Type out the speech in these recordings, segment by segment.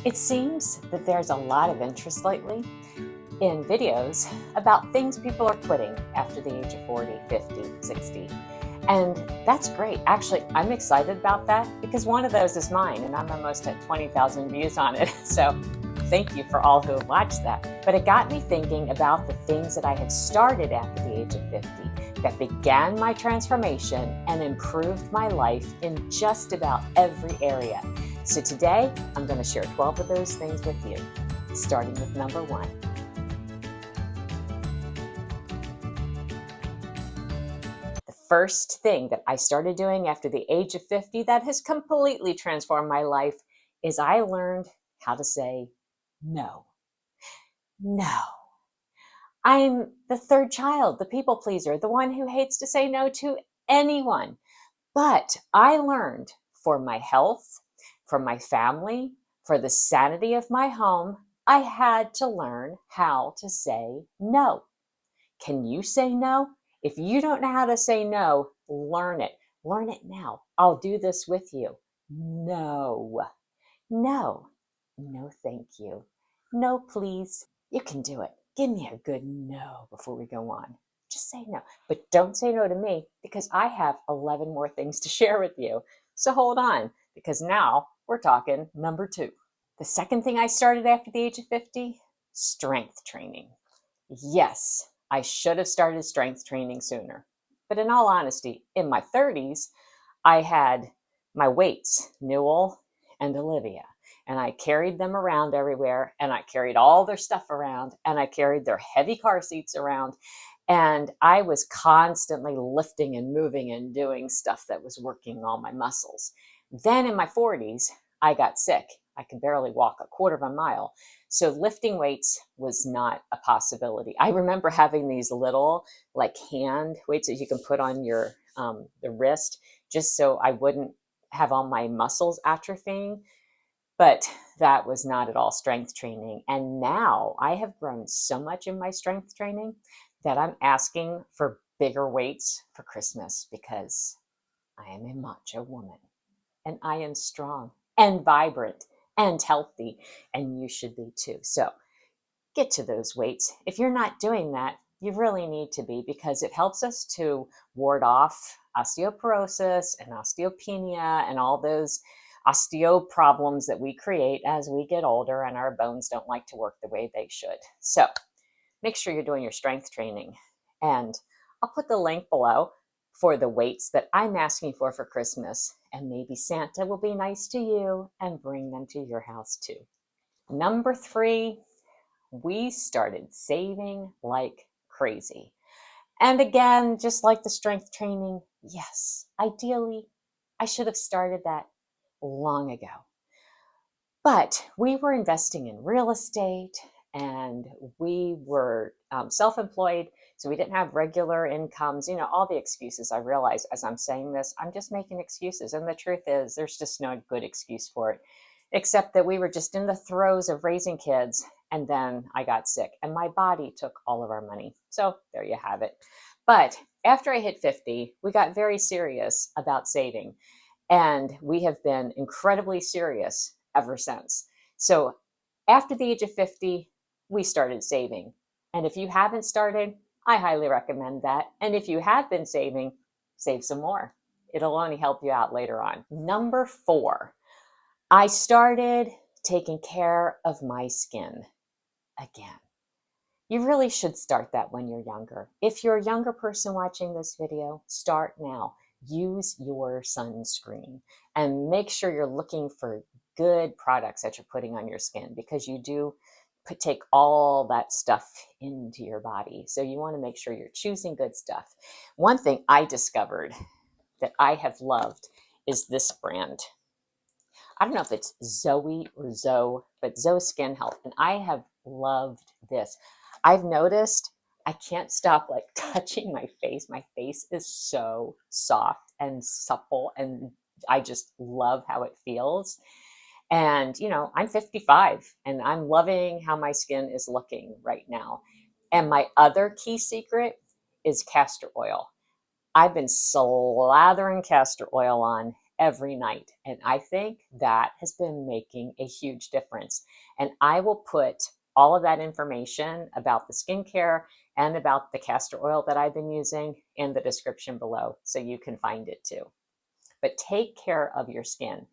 It seems that there's a lot of interest lately in videos about things people are quitting after the age of 40, 50, 60. And that's great. Actually, I'm excited about that because one of those is mine and I'm almost at 20,000 views on it. So thank you for all who have watched that. But it got me thinking about the things that I had started after the age of 50 that began my transformation and improved my life in just about every area. So today, I'm going to share 12 of those things with you, starting with number 1. The first thing that I started doing after the age of 50 that has completely transformed my life is I learned how to say no. No. I'm the third child, the people pleaser, the one who hates to say no to anyone. But I learned for my health, for my family, for the sanity of my home, I had to learn how to say no. Can you say no? If you don't know how to say no, learn it. Learn it now. I'll do this with you. No. No. No, thank you. No, please. You can do it. Give me a good no before we go on. Just say no. But don't say no to me because I have 11 more things to share with you. So hold on, because now we're talking number 2. The second thing I started after the age of 50, strength training. Yes, I should have started strength training sooner. But in all honesty, in my 30s, I had my weights, Newell and Olivia, and I carried them around everywhere, and I carried all their stuff around, and I carried their heavy car seats around, and I was constantly lifting and moving and doing stuff that was working all my muscles. Then in my 40s, I got sick. I could barely walk a quarter of a mile. So lifting weights was not a possibility. I remember having these little like hand weights that you can put on your the wrist, just so I wouldn't have all my muscles atrophying. But that was not at all strength training. And now I have grown so much in my strength training that I'm asking for bigger weights for Christmas because I am a macho woman and I am strong and vibrant and healthy, and you should be too. So get to those weights. If you're not doing that, you really need to be, because it helps us to ward off osteoporosis and osteopenia and all those osteo problems that we create as we get older and our bones don't like to work the way they should. So make sure you're doing your strength training. And I'll put the link below for the weights that I'm asking for Christmas, and maybe Santa will be nice to you and bring them to your house too. Number 3, we started saving like crazy. And again, just like the strength training, yes, ideally, I should have started that long ago. But we were investing in real estate and we were self-employed, so we didn't have regular incomes, all the excuses. I realize as I'm saying this, I'm just making excuses. And the truth is, there's just no good excuse for it, except that we were just in the throes of raising kids. And then I got sick and my body took all of our money. So there you have it. But after I hit 50, we got very serious about saving. And we have been incredibly serious ever since. So after the age of 50, we started saving. And if you haven't started, I highly recommend that. And if you have been saving, save some more. It'll only help you out later on. Number 4, I started taking care of my skin again. You really should start that when you're younger. If you're a younger person watching this video, start now. Use your sunscreen and make sure you're looking for good products that you're putting on your skin, because you do take all that stuff into your body. So you want to make sure you're choosing good stuff. One thing I discovered that I have loved is this brand. I don't know if it's Zoe or Zoe, but Zoe Skin Health. And I have loved this. I've noticed I can't stop like touching my face. My face is so soft and supple, and I just love how it feels. And, I'm 55 and I'm loving how my skin is looking right now. And my other key secret is castor oil. I've been slathering castor oil on, every night. And I think that has been making a huge difference. And I will put all of that information about the skincare and about the castor oil that I've been using in the description below so you can find it too. But take care of your skin.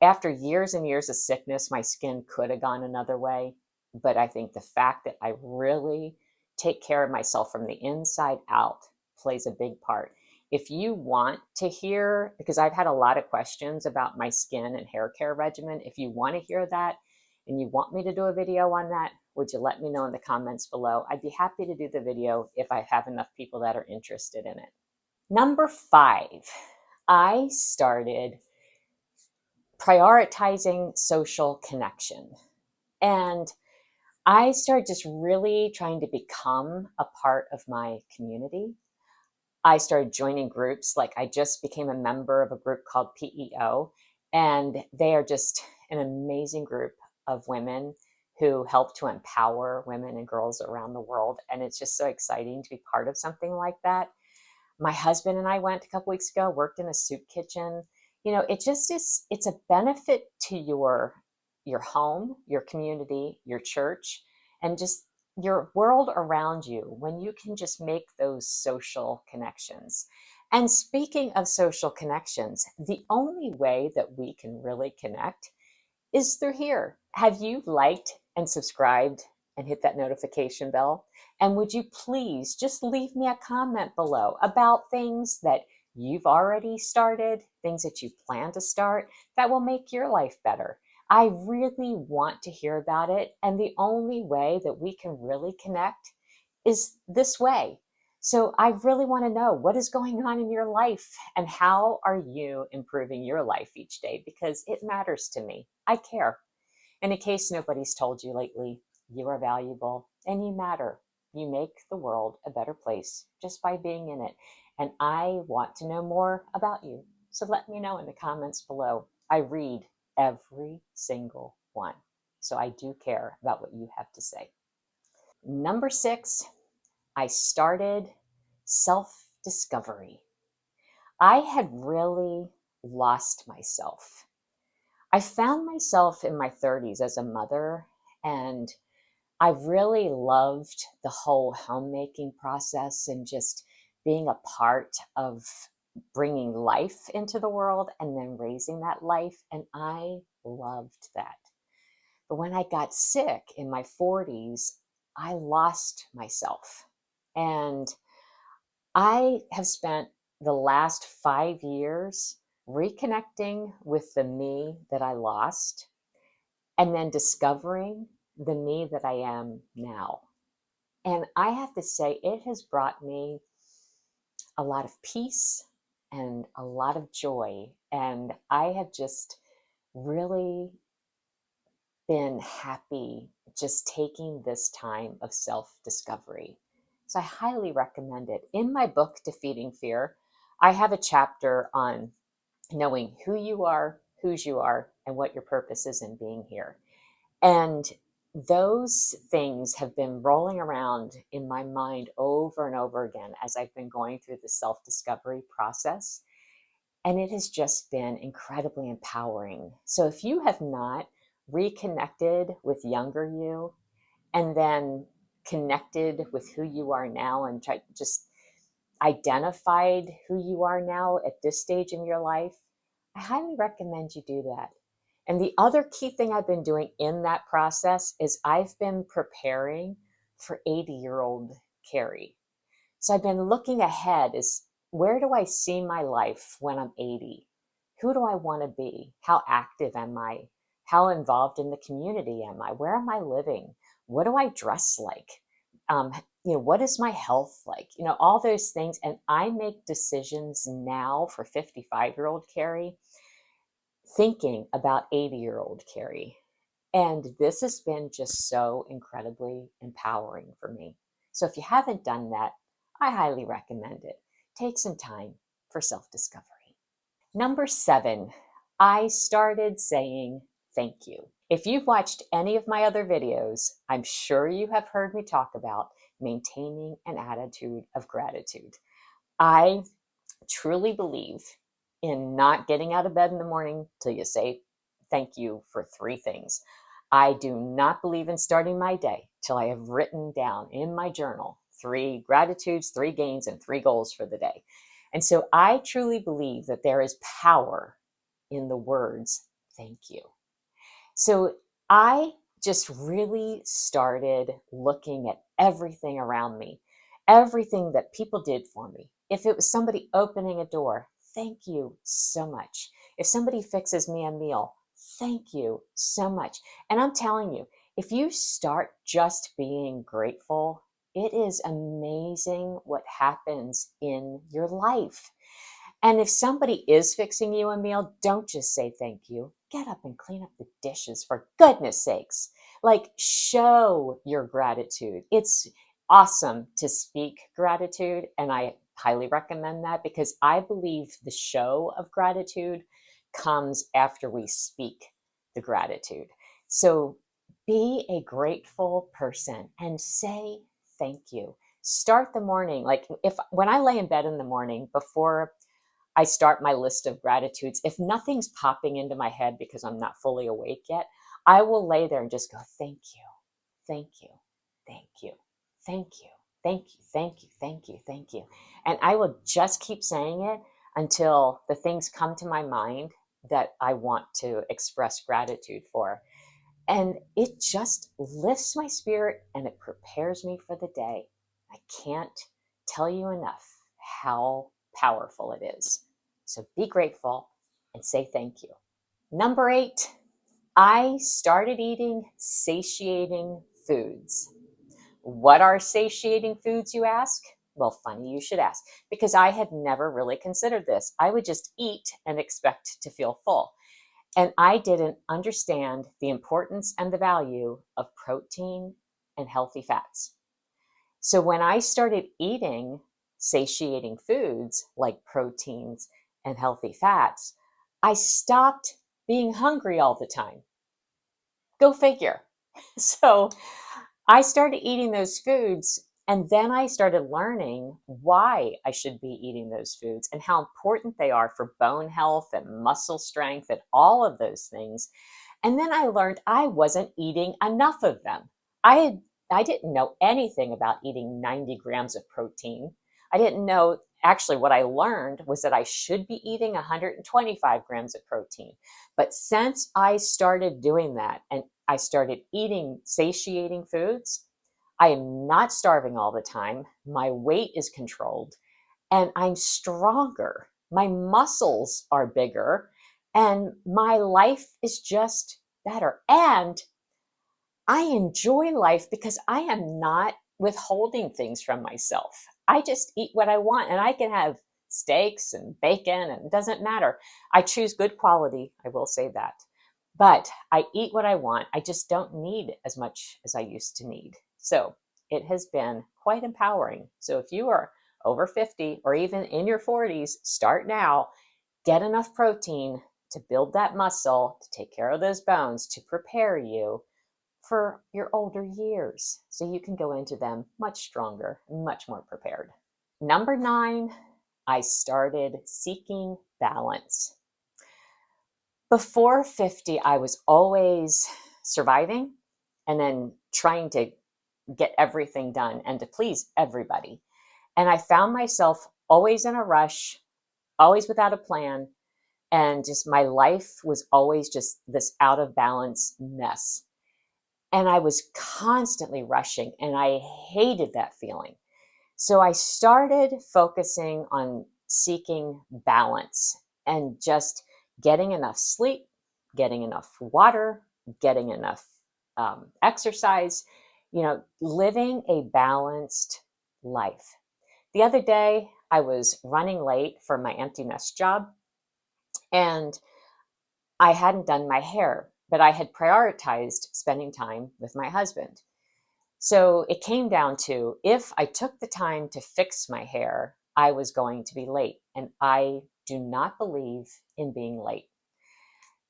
After years and years of sickness, my skin could have gone another way. But I think the fact that I really take care of myself from the inside out plays a big part. If you want to hear, because I've had a lot of questions about my skin and hair care regimen, if you want to hear that and you want me to do a video on that, would you let me know in the comments below? I'd be happy to do the video if I have enough people that are interested in it. Number 5, I started prioritizing social connection. And I started just really trying to become a part of my community. I started joining groups. Like I just became a member of a group called PEO, and they are just an amazing group of women who help to empower women and girls around the world. And it's just so exciting to be part of something like that. My husband and I went a couple weeks ago, worked in a soup kitchen. You know, it just is, it's a benefit to your home, your community, your church, and just your world around you when you can just make those social connections. And speaking of social connections, the only way that we can really connect is through here. Have you liked and subscribed and hit that notification bell? And would you please just leave me a comment below about things that you've already started, things that you plan to start that will make your life better? I really want to hear about it. And the only way that we can really connect is this way. So I really want to know what is going on in your life and how are you improving your life each day, because it matters to me. I care. And in case nobody's told you lately, you are valuable and you matter. You make the world a better place just by being in it. And I want to know more about you. So let me know in the comments below. I read every single one. So I do care about what you have to say. Number 6, I started self-discovery. I had really lost myself. I found myself in my 30s as a mother, and I really loved the whole homemaking process and just being a part of bringing life into the world and then raising that life. And I loved that. But when I got sick in my 40s, I lost myself. And I have spent the last 5 years reconnecting with the me that I lost and then discovering the me that I am now. And I have to say, it has brought me a lot of peace and a lot of joy. And I have just really been happy just taking this time of self-discovery. So I highly recommend it. In my book, Defeating Fear, I have a chapter on knowing who you are, whose you are, and what your purpose is in being here. And those things have been rolling around in my mind over and over again as I've been going through the self-discovery process. And it has just been incredibly empowering. So if you have not reconnected with younger you and then connected with who you are now and just identified who you are now at this stage in your life, I highly recommend you do that. And the other key thing I've been doing in that process is I've been preparing for 80-year-old Carrie. So I've been looking ahead as where do I see my life when I'm 80? Who do I want to be? How active am I? How involved in the community am I? Where am I living? What do I dress like? What is my health like? All those things. And I make decisions now for 55-year-old Carrie, thinking about 80-year-old Carrie. And this has been just so incredibly empowering for me. So if you haven't done that, I highly recommend it. Take some time for self-discovery. Number 7, I started saying thank you. If you've watched any of my other videos, I'm sure you have heard me talk about maintaining an attitude of gratitude. I truly believe in not getting out of bed in the morning till you say thank you for three things. I do not believe in starting my day till I have written down in my journal three gratitudes, three gains, and three goals for the day. And so I truly believe that there is power in the words thank you. So I just really started looking at everything around me, everything that people did for me. If it was somebody opening a door, thank you so much. If somebody fixes me a meal, thank you so much. And I'm telling you, if you start just being grateful, it is amazing what happens in your life. And if somebody is fixing you a meal, don't just say thank you. Get up and clean up the dishes for goodness sakes. Like, show your gratitude. It's awesome to speak gratitude, and I highly recommend that because I believe the show of gratitude comes after we speak the gratitude. So be a grateful person and say thank you. Start the morning. Like, if when I lay in bed in the morning before I start my list of gratitudes, if nothing's popping into my head because I'm not fully awake yet, I will lay there and just go, thank you, thank you, thank you, thank you, thank you, thank you, thank you, thank you. And I will just keep saying it until the things come to my mind that I want to express gratitude for. And it just lifts my spirit and it prepares me for the day. I can't tell you enough how powerful it is. So be grateful and say thank you. Number 8, I started eating satiating foods. What are satiating foods, you ask? Well, funny you should ask, because I had never really considered this. I would just eat and expect to feel full. And I didn't understand the importance and the value of protein and healthy fats. So when I started eating satiating foods like proteins and healthy fats, I stopped being hungry all the time. Go figure. So I started eating those foods, and then I started learning why I should be eating those foods and how important they are for bone health and muscle strength and all of those things. And then I learned I wasn't eating enough of them. I didn't know anything about eating 90 grams of protein. I didn't know, actually what I learned was that I should be eating 125 grams of protein. But since I started doing that and I started eating satiating foods, I am not starving all the time. My weight is controlled and I'm stronger. My muscles are bigger and my life is just better. And I enjoy life because I am not withholding things from myself. I just eat what I want and I can have steaks and bacon and it doesn't matter. I choose good quality, I will say that. But I eat what I want. I just don't need as much as I used to need. So it has been quite empowering. So if you are over 50 or even in your 40s, start now. Get enough protein to build that muscle, to take care of those bones, to prepare you for your older years so you can go into them much stronger, much more prepared. Number 9, I started seeking balance. Before 50, I was always surviving and then trying to get everything done and to please everybody. And I found myself always in a rush, always without a plan, and just my life was always just this out of balance mess. And I was constantly rushing, and I hated that feeling. So I started focusing on seeking balance and just getting enough sleep, getting enough water, getting enough exercise, living a balanced life. The other day, I was running late for my empty nest job, and I hadn't done my hair, but I had prioritized spending time with my husband. So it came down to if I took the time to fix my hair, I was going to be late. And I do not believe in being late.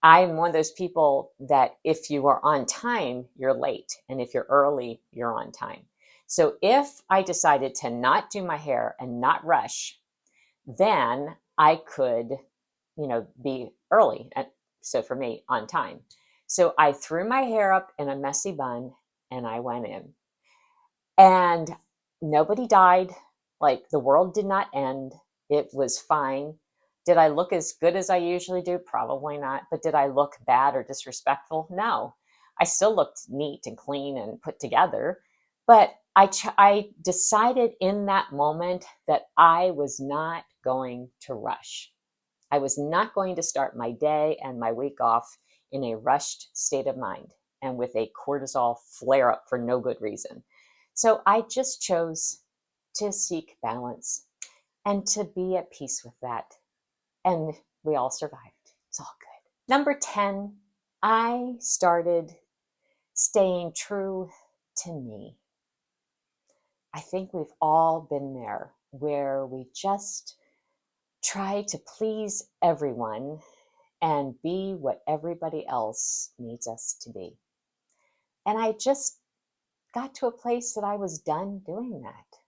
I'm one of those people that if you are on time, you're late. And if you're early, you're on time. So if I decided to not do my hair and not rush, then I could be early. So for me, on time. So I threw my hair up in a messy bun and I went in. And nobody died. Like the world did not end. It was fine. Did I look as good as I usually do? Probably not. But did I look bad or disrespectful? No. I still looked neat and clean and put together. But I decided in that moment that I was not going to rush. I was not going to start my day and my week off in a rushed state of mind and with a cortisol flare up for no good reason. So I just chose to seek balance and to be at peace with that. And we all survived. It's all good. Number 10, I started staying true to me. I think we've all been there where we just try to please everyone and be what everybody else needs us to be. And I just got to a place that I was done doing that.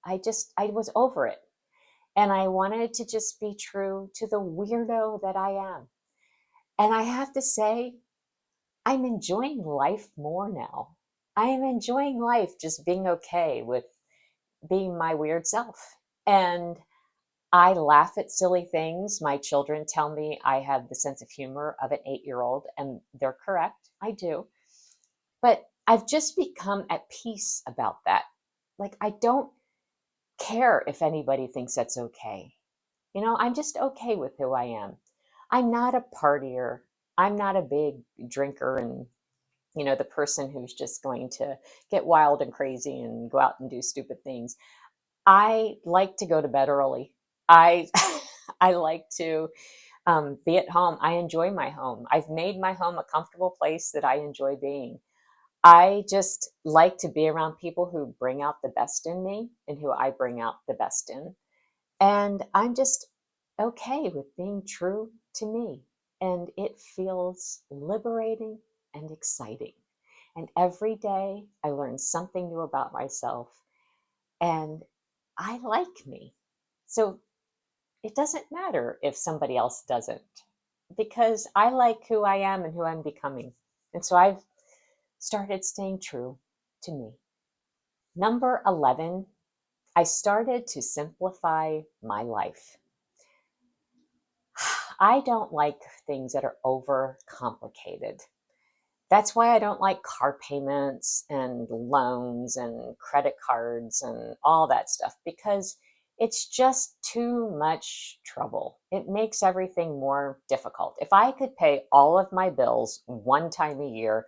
I was over it. And I wanted to just be true to the weirdo that I am. And I have to say, I'm enjoying life more now. I am enjoying life just being okay with being my weird self. And I laugh at silly things. My children tell me I have the sense of humor of an 8-year-old, and they're correct. I do. But I've just become at peace about that. Like, I don't care if anybody thinks that's okay. I'm just okay with who I am. I'm not a partier. I'm not a big drinker and, the person who's just going to get wild and crazy and go out and do stupid things. I like to go to bed early. I I like to be at home. I enjoy my home. I've made my home a comfortable place that I enjoy being. I just like to be around people who bring out the best in me and who I bring out the best in. And I'm just okay with being true to me. And it feels liberating and exciting. And every day I learn something new about myself. And I like me. So it doesn't matter if somebody else doesn't, because I like who I am and who I'm becoming. And so I've started staying true to me. Number 11, I started to simplify my life. I don't like things that are over complicated. That's why I don't like car payments and loans and credit cards and all that stuff, because it's just too much trouble. It makes everything more difficult. If I could pay all of my bills one time a year,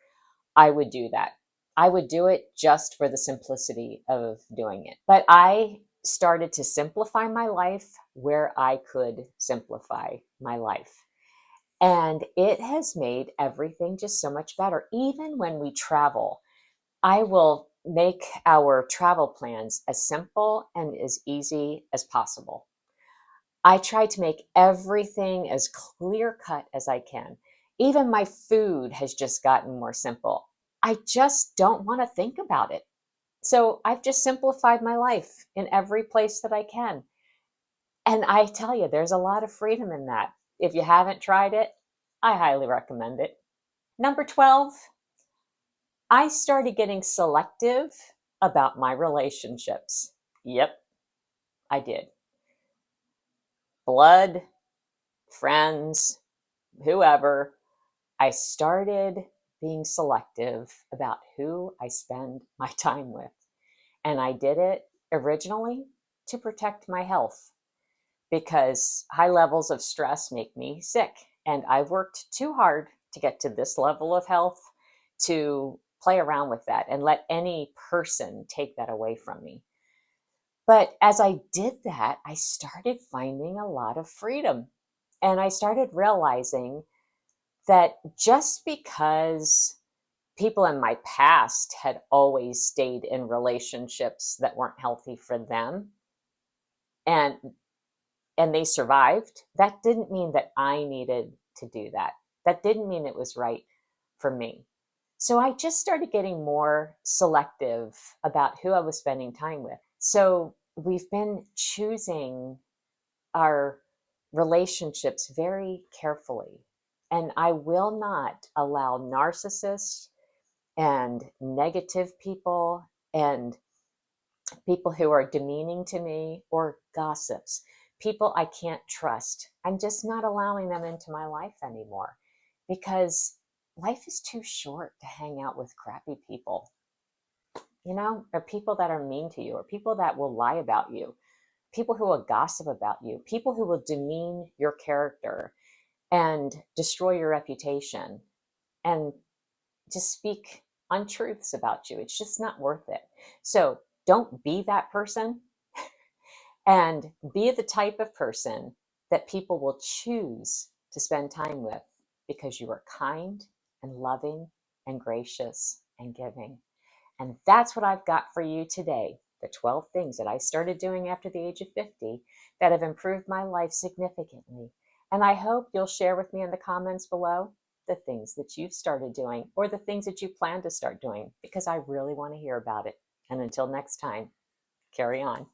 I would do that. I would do it just for the simplicity of doing it. But I started to simplify my life where I could simplify my life. And it has made everything just so much better. Even when we travel, I will make our travel plans as simple and as easy as possible. I try to make everything as clear cut as I can. Even my food has just gotten more simple. I just don't want to think about it. So I've just simplified my life in every place that I can. And I tell you, there's a lot of freedom in that. If you haven't tried it, I highly recommend it. Number 12, I started getting selective about my relationships. Yep, I did. Blood, friends, whoever. I started being selective about who I spend my time with. And I did it originally to protect my health, because high levels of stress make me sick. And I've worked too hard to get to this level of health to play around with that and let any person take that away from me. But as I did that, I started finding a lot of freedom. And I started realizing that just because people in my past had always stayed in relationships that weren't healthy for them, and they survived, that didn't mean that I needed to do that. That didn't mean it was right for me. So I just started getting more selective about who I was spending time with. So we've been choosing our relationships very carefully. And I will not allow narcissists and negative people and people who are demeaning to me or gossips, people I can't trust. I'm just not allowing them into my life anymore because life is too short to hang out with crappy people, or people that are mean to you, or people that will lie about you, people who will gossip about you, people who will demean your character and destroy your reputation and just speak untruths about you. It's just not worth it. So don't be that person, and be the type of person that people will choose to spend time with because you are kind and loving and gracious and giving. And that's what I've got for you today. The 12 things that I started doing after the age of 50 that have improved my life significantly. And I hope you'll share with me in the comments below the things that you've started doing or the things that you plan to start doing, because I really want to hear about it. And until next time, carry on.